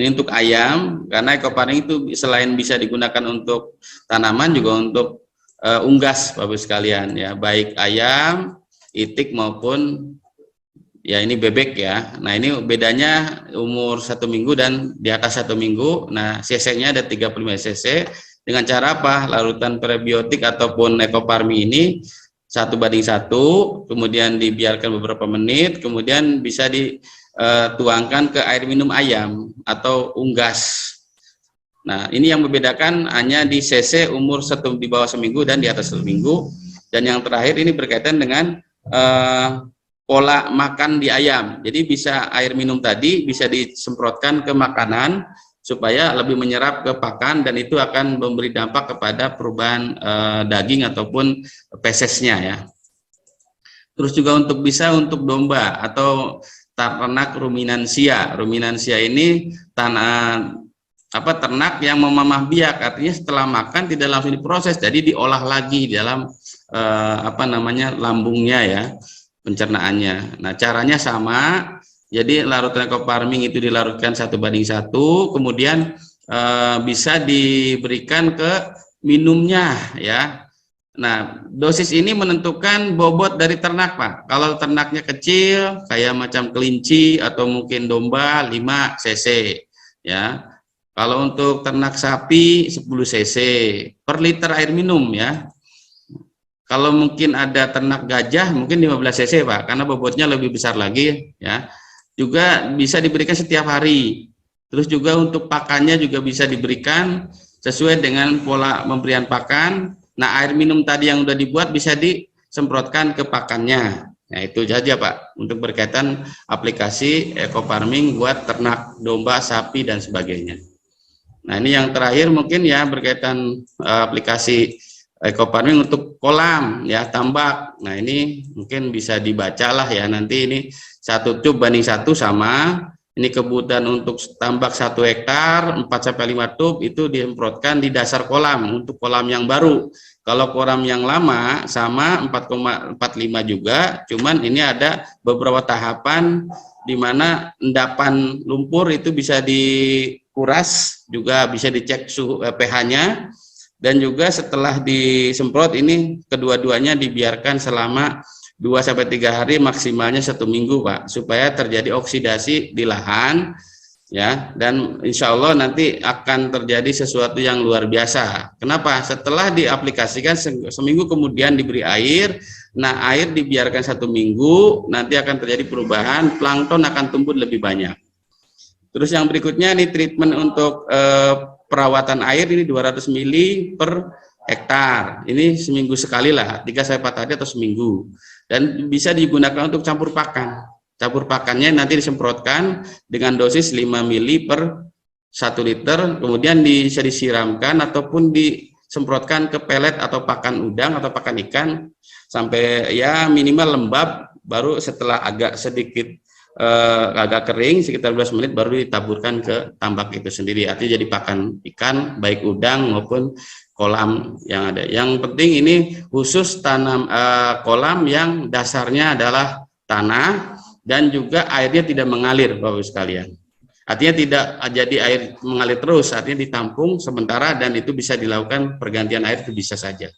Ini untuk ayam, karena ekofarming itu selain bisa digunakan untuk tanaman juga untuk unggas, Bapak sekalian ya, baik ayam, itik maupun ya ini bebek ya. Nah ini bedanya umur 1 minggu dan di atas 1 minggu. Nah cc-nya ada 35 cc. Dengan cara apa? Larutan prebiotik ataupun ekofarming ini 1:1, kemudian dibiarkan beberapa menit, kemudian bisa dituangkan ke air minum ayam atau unggas. Nah ini yang membedakan hanya di cc umur di bawah 1 minggu dan di atas 1 minggu. Dan yang terakhir ini berkaitan dengan pola makan di ayam. Jadi bisa air minum tadi bisa disemprotkan ke makanan supaya lebih menyerap ke pakan, dan itu akan memberi dampak kepada perubahan daging ataupun fesesnya ya. Terus juga bisa untuk domba atau ternak ruminansia. Ruminansia ini ternak yang memamah biak, artinya setelah makan tidak langsung diproses, jadi diolah lagi di dalam lambungnya ya, pencernaannya. Nah caranya sama, jadi larutan ekofarming itu dilarutkan 1:1, kemudian bisa diberikan ke minumnya ya. Nah dosis ini menentukan bobot dari ternak Pak. Kalau ternaknya kecil kayak macam kelinci atau mungkin domba 5 cc ya. Kalau untuk ternak sapi 10 cc per liter air minum ya. Kalau mungkin ada ternak gajah mungkin 15 cc Pak, karena bobotnya lebih besar lagi ya. Juga bisa diberikan setiap hari. Terus juga untuk pakannya juga bisa diberikan sesuai dengan pola pemberian pakan. Nah air minum tadi yang sudah dibuat bisa disemprotkan ke pakannya. Nah itu saja Pak untuk berkaitan aplikasi ekofarming buat ternak domba, sapi dan sebagainya. Nah ini yang terakhir mungkin ya berkaitan aplikasi ekofarming untuk kolam ya, tambak. Nah ini mungkin bisa dibacalah ya, nanti ini 1 tub banding 1 sama. Ini kebutuhan untuk tambak 1 hektar 4-5 tub itu disemprotkan di dasar kolam untuk kolam yang baru. Kalau kolam yang lama sama 4,45 juga, cuman ini ada beberapa tahapan di mana endapan lumpur itu bisa dikuras, juga bisa dicek suhu pH-nya, dan juga setelah disemprot ini kedua-duanya dibiarkan selama 2-3 hari, maksimalnya 1 minggu Pak, supaya terjadi oksidasi di lahan ya, dan insya Allah nanti akan terjadi sesuatu yang luar biasa. Kenapa? Setelah diaplikasikan seminggu kemudian diberi air. Nah air dibiarkan 1 minggu, nanti akan terjadi perubahan, plankton akan tumbuh lebih banyak. Terus yang berikutnya ini treatment untuk perawatan air, ini 200 ml per hektar. Ini seminggu sekali lah, 3-4 hari atau seminggu. Dan bisa digunakan untuk campur pakan. Campur pakannya nanti disemprotkan dengan dosis 5 ml per 1 liter, kemudian bisa disiramkan ataupun disemprotkan ke pelet atau pakan udang atau pakan ikan sampai ya minimal lembab, baru setelah agak sedikit agak kering sekitar 12 menit baru ditaburkan ke tambak itu sendiri, artinya jadi pakan ikan baik udang maupun kolam yang ada. Yang penting ini khusus tanam kolam yang dasarnya adalah tanah dan juga airnya tidak mengalir Bapak sekalian. Artinya tidak jadi air mengalir terus, artinya ditampung sementara, dan itu bisa dilakukan pergantian air itu bisa saja.